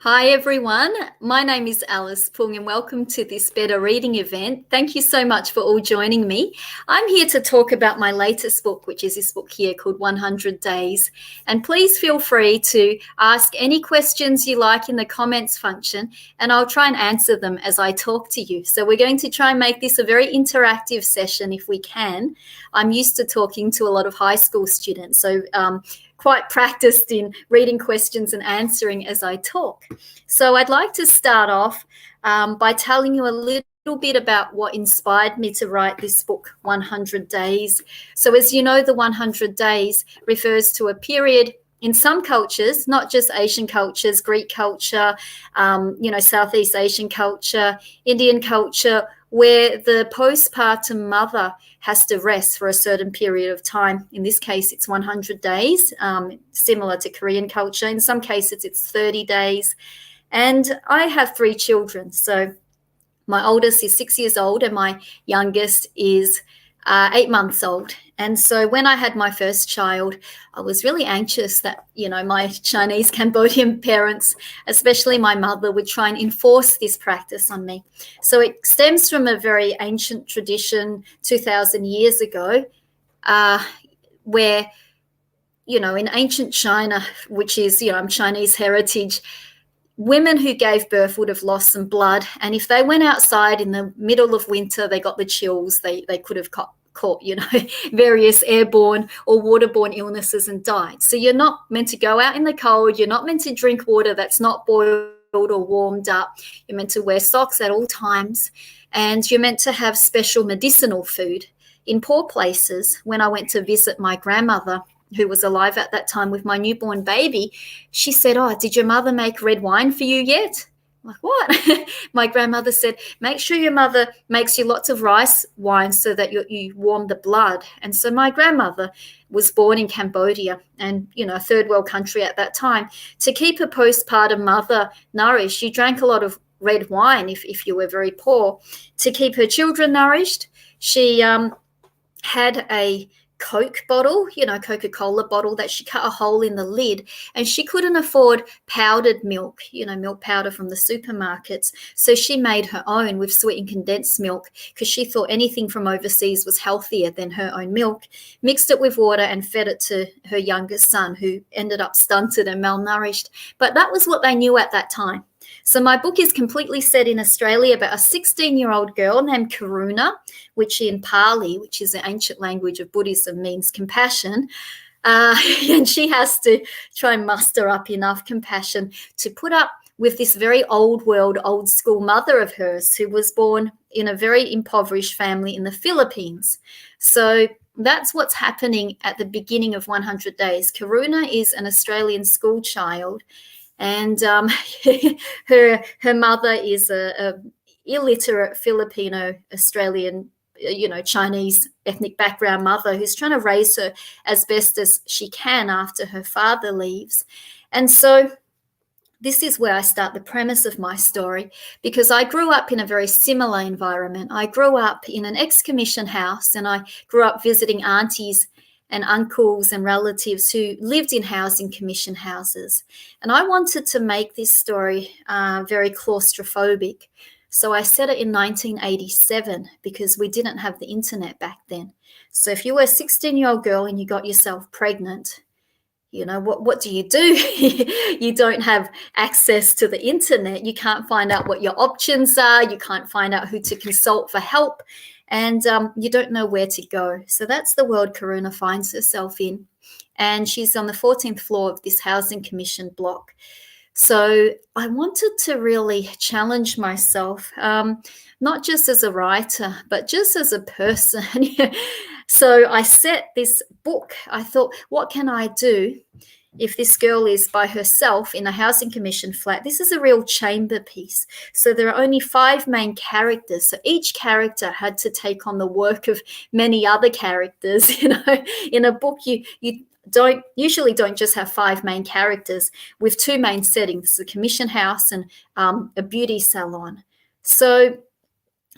Hi everyone, my name is Alice Pung and welcome to this Better Reading event. Thank you so much for all joining me. I'm here to talk about my latest book, which is this book here called 100 Days. And please feel free to ask any questions you like in the comments function and I'll try and answer them as I talk to you. So we're going to try and make this a very interactive session if we can. I'm used to talking to a lot of high school students, so quite practiced in reading questions and answering as I talk. So I'd like to start off by telling you a little bit about what inspired me to write this book, 100 Days. So as you know, the 100 Days refers to a period in some cultures, not just Asian cultures, Greek culture, Southeast Asian culture, Indian culture, where the postpartum mother has to rest for a certain period of time. In this case, it's 100 days, similar to Korean culture. In some cases, it's 30 days. And I have 3 children. So my oldest is 6 years old and my youngest is 8 months old. And so when I had my first child, I was really anxious that, my Chinese Cambodian parents, especially my mother, would try and enforce this practice on me. So it stems from a very ancient tradition 2,000 years ago, where, in ancient China, which is, Chinese heritage, women who gave birth would have lost some blood. And if they went outside in the middle of winter, they got the chills, they could have caught various airborne or waterborne illnesses and died. So you're not meant to go out in the cold. You're not meant to drink water that's not boiled or warmed up. You're meant to wear socks at all times. And you're meant to have special medicinal food. In poor places, when I went to visit my grandmother, who was alive at that time with my newborn baby, she said, "Oh, did your mother make red wine for you yet?" I'm like, what? My grandmother said, "Make sure your mother makes you lots of rice wine so that you warm the blood." And so my grandmother was born in Cambodia and, a third world country at that time. To keep a postpartum mother nourished, she drank a lot of red wine if you were very poor. To keep her children nourished, she had a Coke bottle, Coca-Cola bottle that she cut a hole in the lid, and she couldn't afford powdered milk, milk powder from the supermarkets. So she made her own with sweetened condensed milk because she thought anything from overseas was healthier than her own milk, mixed it with water and fed it to her youngest son, who ended up stunted and malnourished. But that was what they knew at that time. So my book is completely set in Australia about a 16-year-old girl named Karuna, which in Pali, which is the ancient language of Buddhism, means compassion. And she has to try and muster up enough compassion to put up with this very old world, old school mother of hers who was born in a very impoverished family in the Philippines. So that's what's happening at the beginning of 100 Days. Karuna is an Australian school child. And her mother is a illiterate Filipino Australian, Chinese ethnic background mother who's trying to raise her as best as she can after her father leaves. And so this is where I start the premise of my story, because I grew up in a very similar environment. I grew up in an ex-commission house, and I grew up visiting aunties and uncles and relatives who lived in housing commission houses. And I wanted to make this story very claustrophobic. So I set it in 1987 because we didn't have the internet back then. So if you were a 16-year-old girl and you got yourself pregnant, what do? You don't have access to the internet. You can't find out what your options are. You can't find out who to consult for help. And you don't know where to go. So that's the world Karuna finds herself in. And she's on the 14th floor of this housing commission block. So I wanted to really challenge myself, not just as a writer, but just as a person. So I set this book. I thought, what can I do if this girl is by herself in a housing commission flat? This is a real chamber piece. So there are only 5 main characters. So each character had to take on the work of many other characters. In a book, you usually don't just have 5 main characters with 2 main settings, the commission house and a beauty salon. So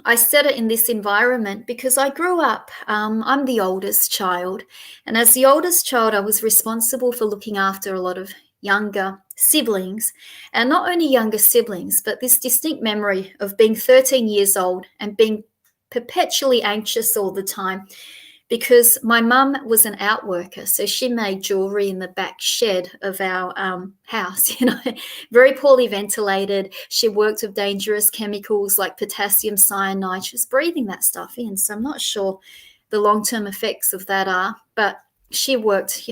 I set it in this environment because I grew up, I'm the oldest child. And as the oldest child, I was responsible for looking after a lot of younger siblings, and not only younger siblings, but this distinct memory of being 13 years old and being perpetually anxious all the time because my mum was an outworker. So she made jewelry in the back shed of our house, very poorly ventilated. She worked with dangerous chemicals like potassium cyanide. She was breathing that stuff in. So I'm not sure the long-term effects of that are, but she worked,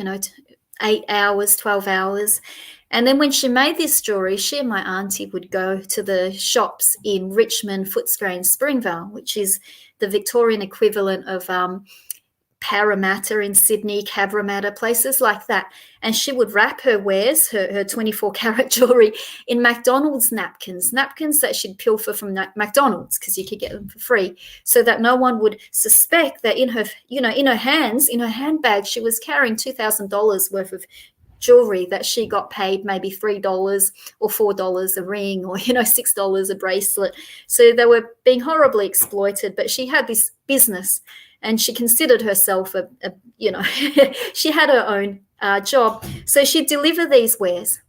8 hours, 12 hours. And then when she made this jewelry, she and my auntie would go to the shops in Richmond, Footscray and Springvale, which is the Victorian equivalent of Parramatta in Sydney, Cabramatta, places like that. And she would wrap her wares, her 24-carat jewelry, in McDonald's napkins that she'd pilfer from McDonald's because you could get them for free, so that no one would suspect that in her handbag, she was carrying $2,000 worth of jewelry that she got paid maybe $3 or $4 a ring, or $6 a bracelet. So they were being horribly exploited, but she had this business. And she considered herself she had her own job. So she'd deliver these wares,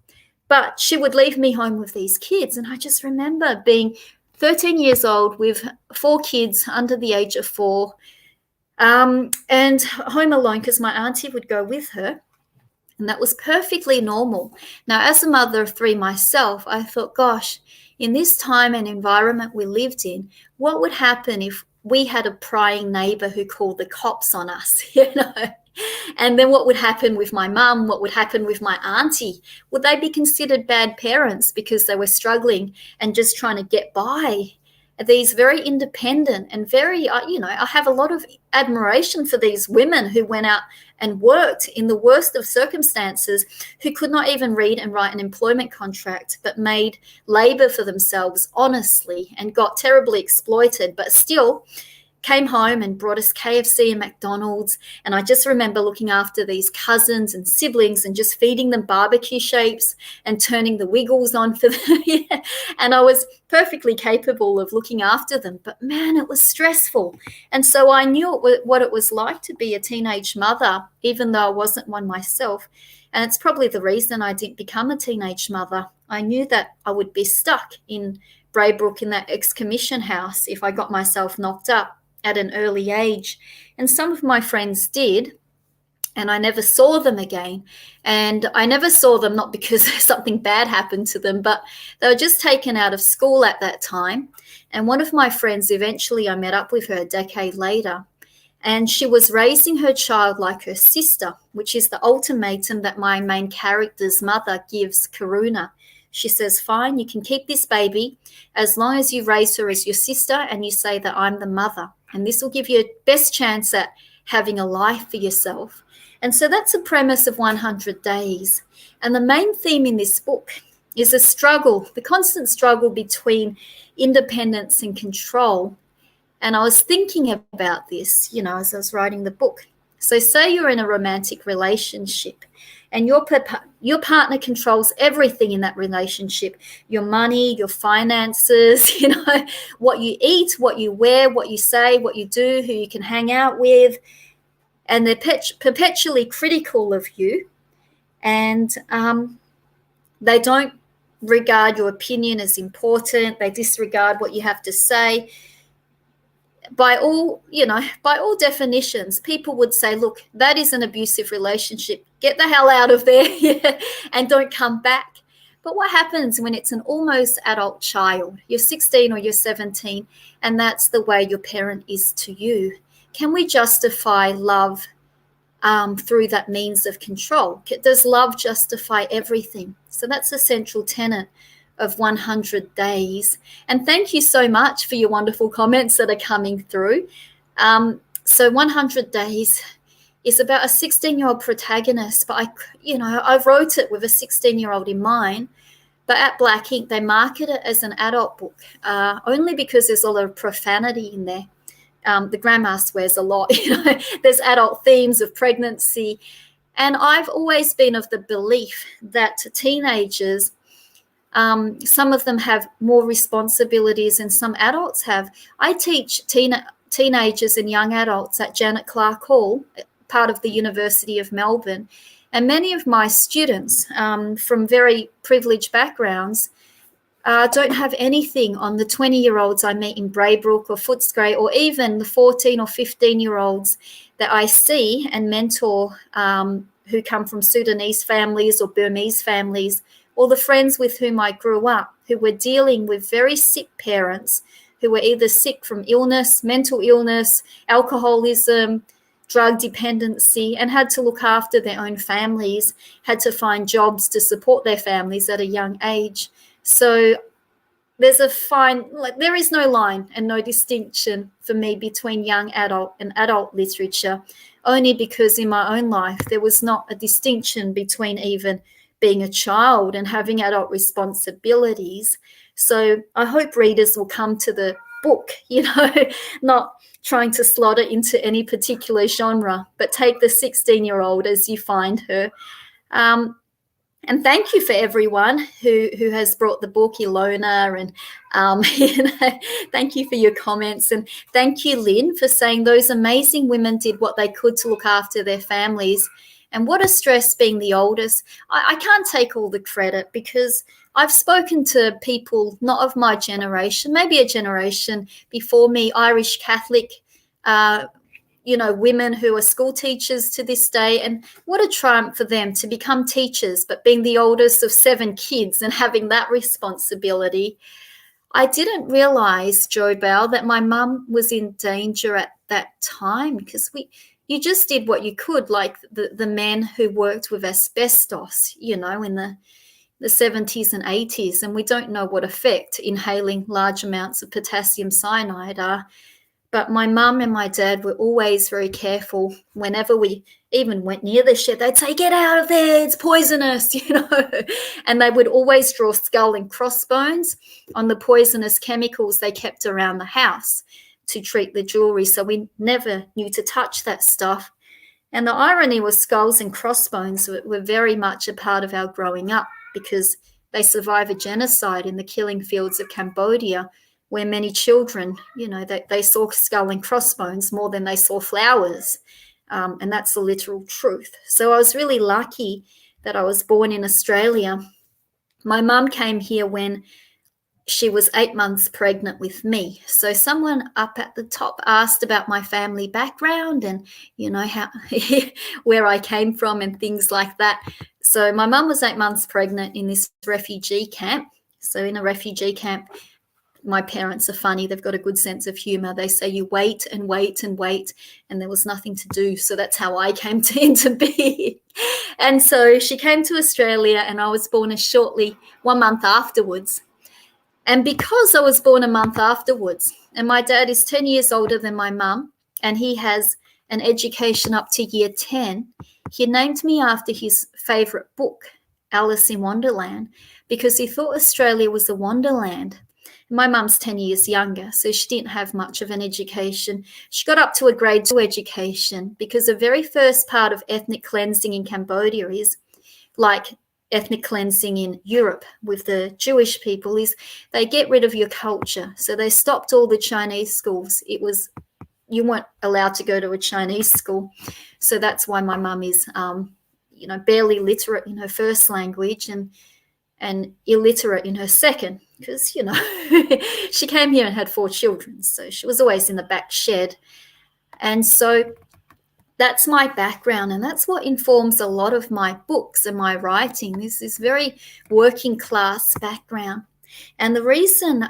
but she would leave me home with these kids. And I just remember being 13 years old with 4 kids under the age of 4, and home alone because my auntie would go with her. And that was perfectly normal. Now, as a mother of 3 myself, I thought, gosh, in this time and environment we lived in, what would happen if we had a prying neighbor who called the cops on us, And then what would happen with my mum? What would happen with my auntie? Would they be considered bad parents because they were struggling and just trying to get by? These very independent and very, I have a lot of admiration for these women who went out and worked in the worst of circumstances, who could not even read and write an employment contract, but made labor for themselves honestly and got terribly exploited, but still came home and brought us KFC and McDonald's. And I just remember looking after these cousins and siblings and just feeding them barbecue shapes and turning the Wiggles on for them. And I was perfectly capable of looking after them. But man, it was stressful. And so I knew what it was like to be a teenage mother, even though I wasn't one myself. And it's probably the reason I didn't become a teenage mother. I knew that I would be stuck in Braybrook in that ex-commission house if I got myself knocked up at an early age. And some of my friends did, and I never saw them again. And I never saw them not because something bad happened to them, but they were just taken out of school at that time. And one of my friends, eventually I met up with her a decade later, and she was raising her child like her sister, which is the ultimatum that my main character's mother gives Karuna. She says, fine, you can keep this baby as long as you raise her as your sister and you say that I'm the mother. And this will give you a best chance at having a life for yourself. And so that's the premise of 100 Days. And the main theme in this book is a struggle, the constant struggle between independence and control. And I was thinking about this, as I was writing the book. So say you're in a romantic relationship and your partner controls everything in that relationship, your money, your finances, what you eat, what you wear, what you say, what you do, who you can hang out with. And they're perpetually critical of you. And they don't regard your opinion as important. They disregard what you have to say. By all definitions, people would say, look, that is an abusive relationship. Get the hell out of there and don't come back. But what happens when it's an almost adult child? You're 16 or you're 17, and that's the way your parent is to you. Can we justify love through that means of control? Does love justify everything? So that's a central tenet of 100 Days. And thank you so much for your wonderful comments that are coming through. So 100 Days is about a 16-year-old protagonist, but I wrote it with a 16-year-old in mind. But at Black Ink, they market it as an adult book, only because there's a lot of profanity in there. The grandma swears a lot. There's adult themes of pregnancy. And I've always been of the belief that teenagers, some of them have more responsibilities than some adults have. I teach teenagers and young adults at Janet Clark Hall, part of the University of Melbourne. And many of my students from very privileged backgrounds don't have anything on the 20-year-olds I meet in Braybrook or Footscray, or even the 14 or 15-year-olds that I see and mentor who come from Sudanese families or Burmese families, or the friends with whom I grew up who were dealing with very sick parents who were either sick from illness, mental illness, alcoholism, drug dependency, and had to look after their own families, had to find jobs to support their families at a young age. So there is no line and no distinction for me between young adult and adult literature, only because in my own life there was not a distinction between even being a child and having adult responsibilities. So I hope readers will come to the book, not trying to slot it into any particular genre, but take the 16-year-old as you find her. And thank you for everyone who has brought the book, Ilona, and thank you for your comments. And thank you, Lynn, for saying those amazing women did what they could to look after their families. And what a stress being the oldest. I can't take all the credit because I've spoken to people not of my generation, maybe a generation before me, Irish Catholic women who are school teachers to this day. And what a triumph for them to become teachers, but being the oldest of 7 kids and having that responsibility. I didn't realize, Jo Bell, that my mum was in danger at that time, because you just did what you could, like the men who worked with asbestos, in the 70s and 80s, and we don't know what effect inhaling large amounts of potassium cyanide are. But my mum and my dad were always very careful. Whenever we even went near the shed, they'd say, "Get out of there, it's poisonous," And they would always draw skull and crossbones on the poisonous chemicals they kept around the house to treat the jewelry. So we never knew to touch that stuff. And the irony was skulls and crossbones were very much a part of our growing up, because they survived a genocide in the killing fields of Cambodia, where many children, they saw skull and crossbones more than they saw flowers. And that's the literal truth. So I was really lucky that I was born in Australia. My mum came here when she was 8 months pregnant with me. So someone up at the top asked about my family background and, how where I came from and things like that. So my mum was 8 months pregnant in this refugee camp. So in a refugee camp, my parents are funny. They've got a good sense of humor. They say you wait and wait and wait, and there was nothing to do. So that's how I came into being. And so she came to Australia, and I was born shortly 1 month afterwards. And because I was born a month afterwards, and my dad is 10 years older than my mum, and he has an education up to year 10, he named me after his favourite book, Alice in Wonderland, because he thought Australia was a wonderland. My mum's 10 years younger, so she didn't have much of an education. She got up to a grade 2 education, because the very first part of ethnic cleansing in Cambodia is like ethnic cleansing in Europe with the Jewish people, is they get rid of your culture. So they stopped all the Chinese schools. You weren't allowed to go to a Chinese school. So that's why my mum is, barely literate in her first language and illiterate in her second, because, she came here and had 4 children. So she was always in the back shed. And so that's my background, and that's what informs a lot of my books and my writing. This very working class background. And the reason,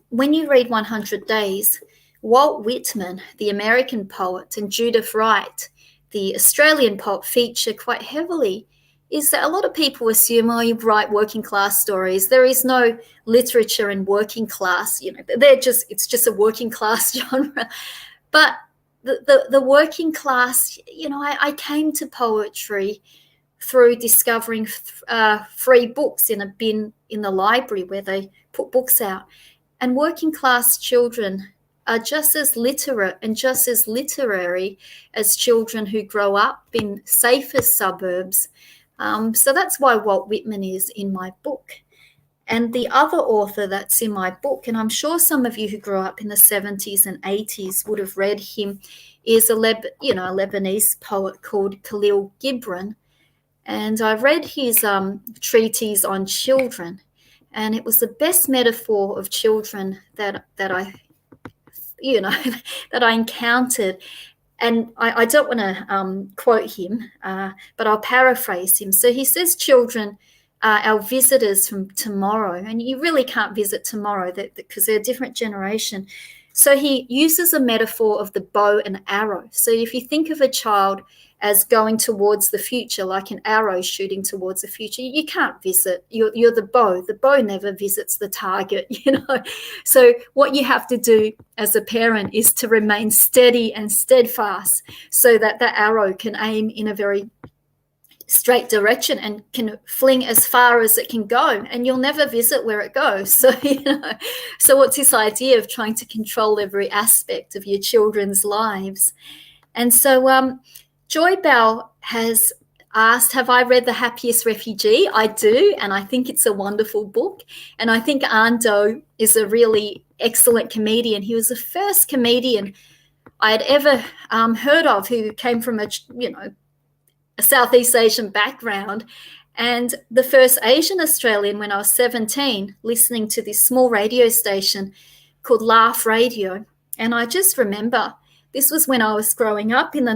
when you read 100 Days, Walt Whitman, the American poet, and Judith Wright, the Australian poet, feature quite heavily, is that a lot of people assume, you write working class stories. There is no literature in working class. It's just a working class genre. But the working class, I came to poetry through discovering free books in a bin in the library where they put books out. And working class children are just as literate and just as literary as children who grow up in safer suburbs. So that's why Walt Whitman is in my book. And the other author that's in my book, and I'm sure some of you who grew up in the 70s and 80s would have read him, is a Lebanese poet called Khalil Gibran. And I read his treatise on children, and it was the best metaphor of children that I, that I encountered. And I don't want to quote him, but I'll paraphrase him. So he says children are our visitors from tomorrow, and you really can't visit tomorrow because they're a different generation. So he uses a metaphor of the bow and arrow. So if you think of a child as going towards the future, like an arrow shooting towards the future, you can't visit. You're the bow. The bow never visits the target, So what you have to do as a parent is to remain steady and steadfast so that that arrow can aim in a very straight direction and can fling as far as it can go, and you'll never visit where it goes. So so what's this idea of trying to control every aspect of your children's lives? And so Joy Bell has asked, have I read The Happiest Refugee? I do, and I think it's a wonderful book. And I think Ando is a really excellent comedian. He was the first comedian I had ever heard of who came from a Southeast Asian background, and the first Asian Australian when I was 17, listening to this small radio station called Laugh Radio. And I just remember this was when I was growing up in the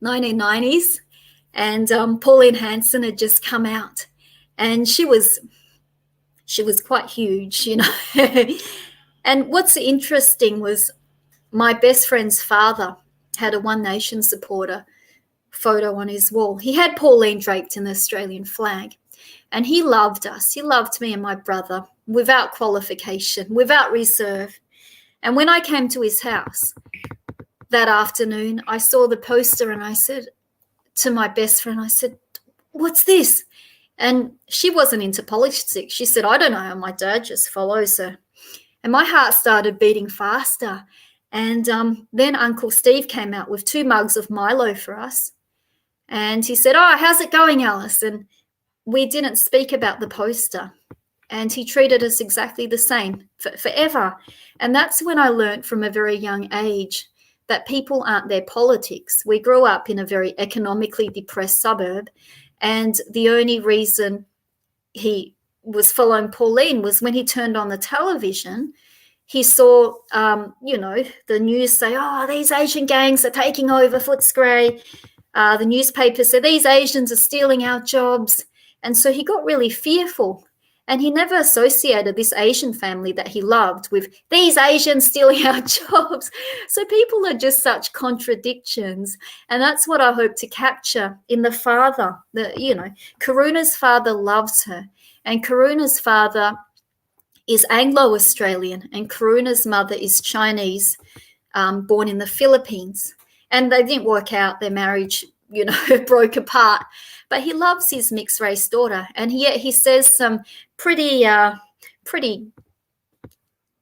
1990s, and Pauline Hanson had just come out, and she was quite huge, And what's interesting was my best friend's father had a One Nation supporter photo on his wall. He had Pauline draped in the Australian flag, and he loved us. He loved me and my brother without qualification, without reserve. And when I came to his house that afternoon, I saw the poster, and I said to my best friend, I said, "What's this?" And she wasn't into politics. She said, "I don't know. My dad just follows her." And my heart started beating faster. And then Uncle Steve came out with 2 mugs of Milo for us. And he said, "Oh, how's it going, Alice?" And we didn't speak about the poster. And he treated us exactly the same forever. And that's when I learned from a very young age that people aren't their politics. We grew up in a very economically depressed suburb. And the only reason he was following Pauline was when he turned on the television, he saw, the news say, "Oh, these Asian gangs are taking over Footscray." The newspaper said, "These Asians are stealing our jobs." And so he got really fearful. And he never associated this Asian family that he loved with these Asians stealing our jobs. So people are just such contradictions. And that's what I hope to capture in the father. Karuna's father loves her. And Karuna's father is Anglo-Australian, and Karuna's mother is Chinese, born in the Philippines. And they didn't work out. Their marriage, broke apart. But he loves his mixed-race daughter, and yet he says some pretty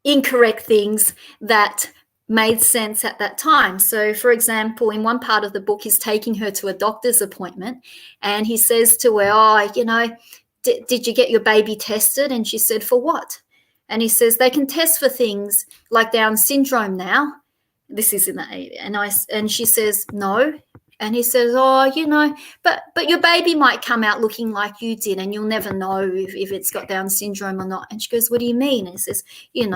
incorrect things that made sense at that time. So, for example, in one part of the book, he's taking her to a doctor's appointment, and he says to her, "Oh, did you get your baby tested?" And she said, "For what?" And he says, "They can test for things like Down syndrome now." This is in the 80s. And she says, "No." And he says, "Oh, but your baby might come out looking like you did, and you'll never know if it's got Down syndrome or not." And she goes, "What do you mean?" And he says, "It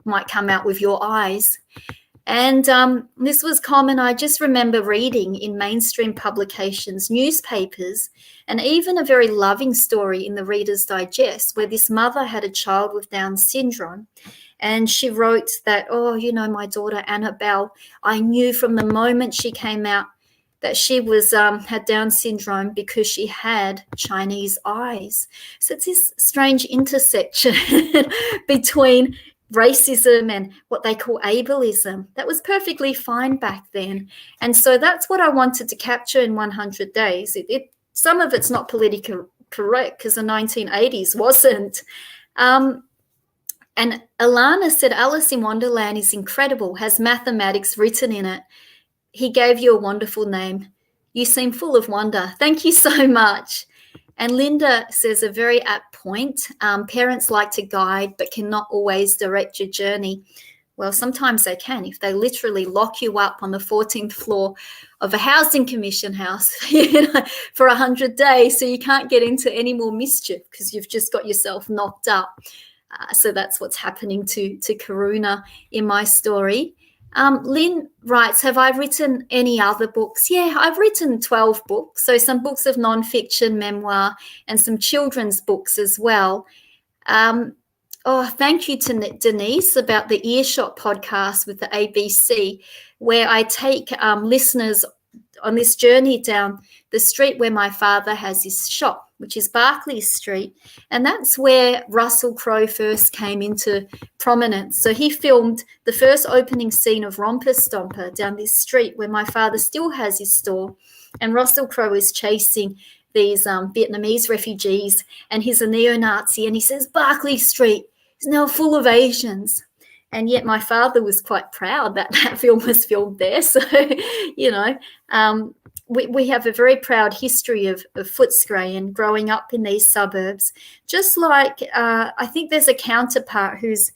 might come out with your eyes." And this was common. I just remember reading in mainstream publications, newspapers, and even a very loving story in the Reader's Digest where this mother had a child with Down syndrome. And she wrote that, "Oh, my daughter Annabelle, I knew from the moment she came out that she was had Down syndrome because she had Chinese eyes." So it's this strange intersection between racism and what they call ableism. That was perfectly fine back then. And so that's what I wanted to capture in 100 days. Some of it's not politically correct because the 1980s wasn't. And Alana said, "Alice in Wonderland is incredible, has mathematics written in it. He gave you a wonderful name. You seem full of wonder." Thank you so much. And Linda says a very apt point. Parents like to guide but cannot always direct your journey. Well, sometimes they can if they literally lock you up on the 14th floor of a housing commission house for 100 days, so you can't get into any more mischief because you've just got yourself knocked up. So that's what's happening to Karuna in my story. Lynn writes, have I written any other books? Yeah, I've written 12 books, so some books of nonfiction, memoir, and some children's books as well. Thank you to Denise about the Earshot podcast with the ABC, where I take listeners on this journey down the street where my father has his shop, which is Barclay Street. And that's where Russell Crowe first came into prominence. So he filmed the first opening scene of Romper Stomper down this street where my father still has his store. And Russell Crowe is chasing these Vietnamese refugees, and he's a neo-Nazi, and he says, Barclay Street is now full of Asians. And yet my father was quite proud that that film was filmed there. So, we have a very proud history of Footscray and growing up in these suburbs. Just like I think there's a counterpart who's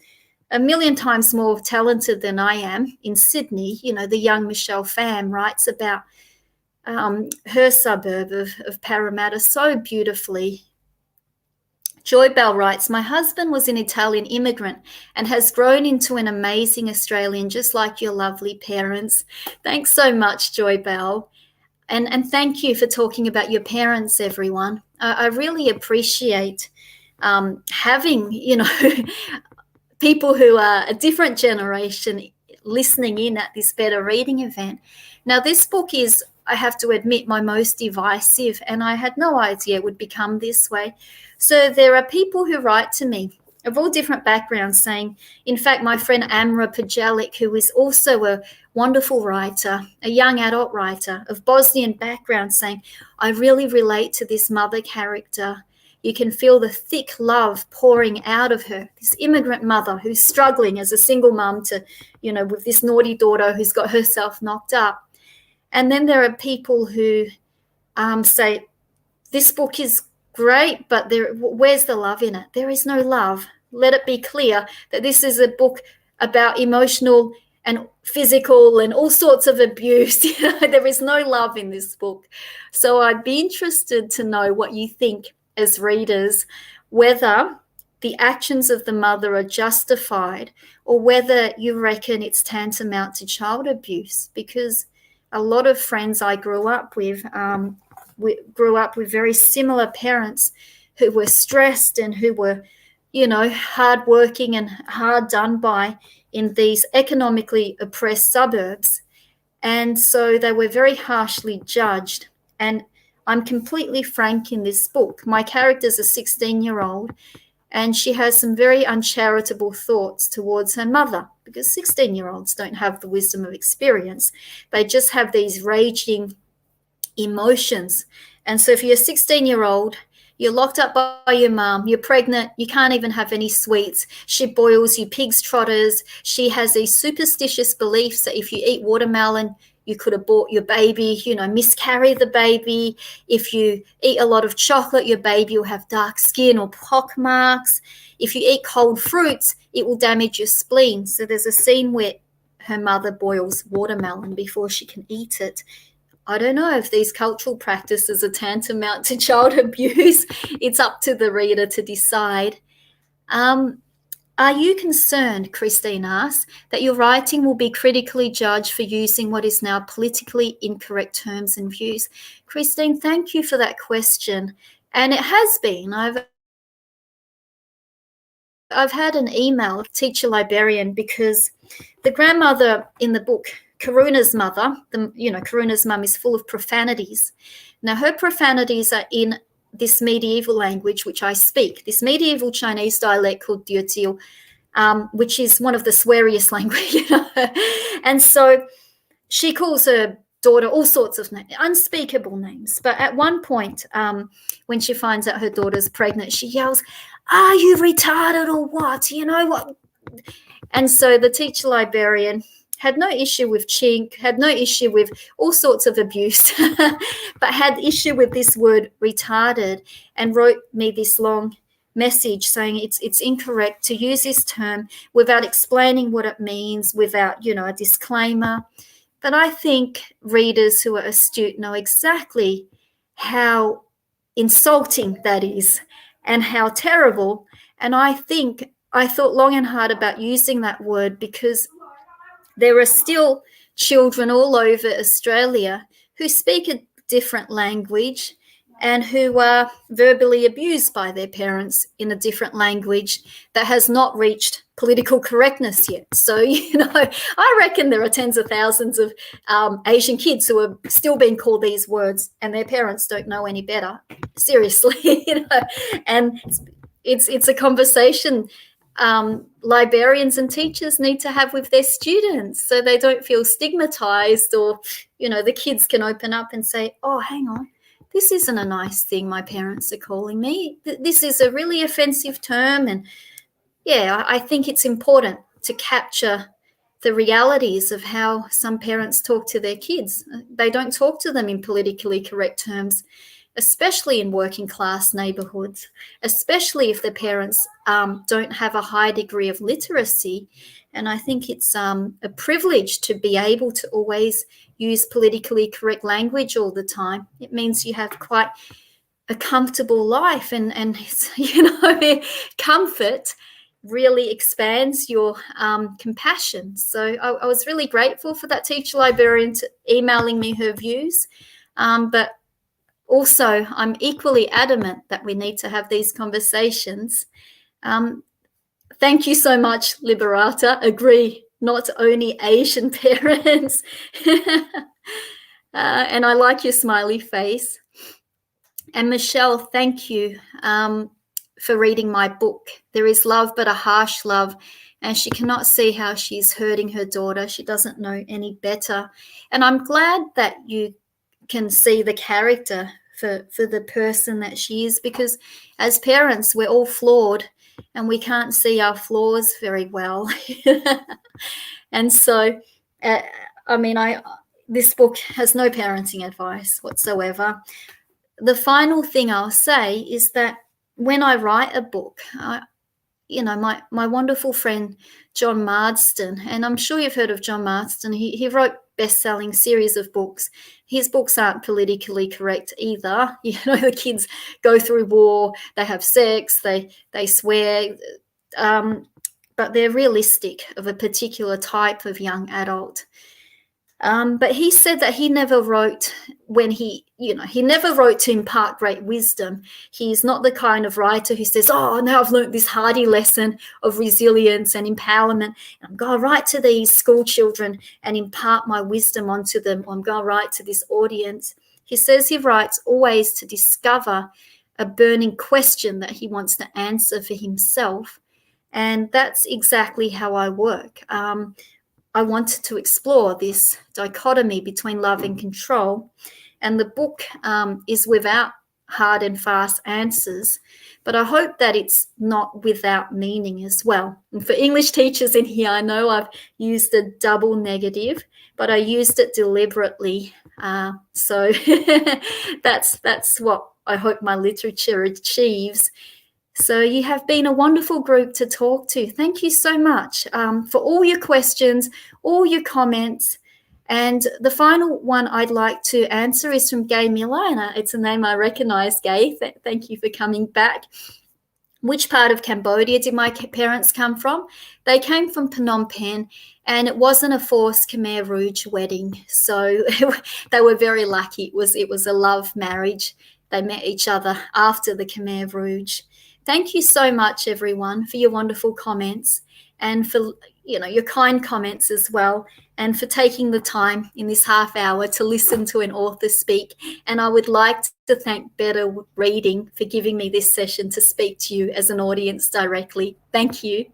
a million times more talented than I am in Sydney. The young Michelle Pham writes about her suburb of Parramatta so beautifully. Joy Bell writes, my husband was an Italian immigrant and has grown into an amazing Australian, just like your lovely parents. Thanks so much, Joy Bell. And thank you for talking about your parents, everyone. I really appreciate having, people who are a different generation listening in at this Better Reading event. Now, this book is, I have to admit, my most divisive, and I had no idea it would become this way. So there are people who write to me of all different backgrounds saying, in fact, my friend Amra Pajalic, who is also a wonderful writer, a young adult writer of Bosnian background, saying, I really relate to this mother character. You can feel the thick love pouring out of her, this immigrant mother who's struggling as a single mum to, with this naughty daughter who's got herself knocked up. And then there are people who say, this book is great, but where's the love in it? There is no love. Let it be clear that this is a book about emotional and physical and all sorts of abuse. There is no love in this book. So I'd be interested to know what you think as readers, whether the actions of the mother are justified or whether you reckon it's tantamount to child abuse, because a lot of friends I grew up with very similar parents who were stressed and who were, hardworking and hard done by in these economically oppressed suburbs. And so they were very harshly judged. And I'm completely frank in this book. My character's a 16-year-old, and she has some very uncharitable thoughts towards her mother, because 16-year-olds don't have the wisdom of experience. They just have these raging emotions. And so if you're a 16-year-old, you're locked up by your mum, you're pregnant, you can't even have any sweets. She boils you pig's trotters. She has these superstitious beliefs that if you eat watermelon, you could abort your baby, miscarry the baby. If you eat a lot of chocolate, your baby will have dark skin or pock marks. If you eat cold fruits, it will damage your spleen. So there's a scene where her mother boils watermelon before she can eat it. I don't know if these cultural practices are tantamount to child abuse. It's up to the reader to decide. Are you concerned, Christine asks, that your writing will be critically judged for using what is now politically incorrect terms and views? Christine, thank you for that question. And it has been. I've had an email of teacher librarian because the grandmother in the book, Karuna's mother, Karuna's mum is full of profanities. Now, her profanities are in this medieval language which I speak, this medieval Chinese dialect called Teotiao, which is one of the sweariest languages. And so she calls her daughter all sorts of names, unspeakable names. But at one point, when she finds out her daughter's pregnant, she yells, "Are you retarded or what? You know what?" And so the teacher librarian had no issue with chink, had no issue with all sorts of abuse, but had issue with this word retarded, and wrote me this long message saying it's incorrect to use this term without explaining what it means, without, a disclaimer. But I think readers who are astute know exactly how insulting that is and how terrible. And I thought long and hard about using that word because there are still children all over Australia who speak a different language and who are verbally abused by their parents in a different language that has not reached political correctness yet. So, I reckon there are tens of thousands of Asian kids who are still being called these words and their parents don't know any better. Seriously, and it's a conversation librarians and teachers need to have with their students so they don't feel stigmatized, or, the kids can open up and say, oh, hang on, this isn't a nice thing my parents are calling me. This is a really offensive term. And yeah, I think it's important to capture the realities of how some parents talk to their kids. They don't talk to them in politically correct terms, especially in working class neighbourhoods, especially if the parents don't have a high degree of literacy. And I think it's a privilege to be able to always use politically correct language all the time. It means you have quite a comfortable life, and comfort really expands your compassion. So I was really grateful for that teacher librarian emailing me her views, but also, I'm equally adamant that we need to have these conversations. Thank you so much, Liberata. Agree, not only Asian parents. And I like your smiley face. And Michelle, thank you for reading my book. There is love, but a harsh love. And she cannot see how she's hurting her daughter. She doesn't know any better. And I'm glad that you can see the character for the person that she is, because as parents, we're all flawed and we can't see our flaws very well. And so, this book has no parenting advice whatsoever. The final thing I'll say is that when I write a book, my wonderful friend John Marsden, and I'm sure you've heard of John Marsden, he wrote best-selling series of books. His books aren't politically correct either. The kids go through war, they have sex, they swear, but they're realistic of a particular type of young adult. But he said that he never wrote he never wrote to impart great wisdom. He's not the kind of writer who says, oh, now I've learned this hardy lesson of resilience and empowerment. I'm going to write to these school children and impart my wisdom onto them. Or I'm going to write to this audience. He says he writes always to discover a burning question that he wants to answer for himself. And that's exactly how I work. I wanted to explore this dichotomy between love and control. And the book is without hard and fast answers, but I hope that it's not without meaning as well. And for English teachers in here, I know I've used a double negative, but I used it deliberately. So that's what I hope my literature achieves. So you have been a wonderful group to talk to. Thank you so much for all your questions, all your comments. And the final one I'd like to answer is from Gay Miller, and it's a name I recognise, Gay. Thank you for coming back. Which part of Cambodia did my parents come from? They came from Phnom Penh, and it wasn't a forced Khmer Rouge wedding. So they were very lucky. It was a love marriage. They met each other after the Khmer Rouge. Thank you so much, everyone, for your wonderful comments and for your kind comments as well, and for taking the time in this half hour to listen to an author speak. And I would like to thank Better Reading for giving me this session to speak to you as an audience directly. Thank you.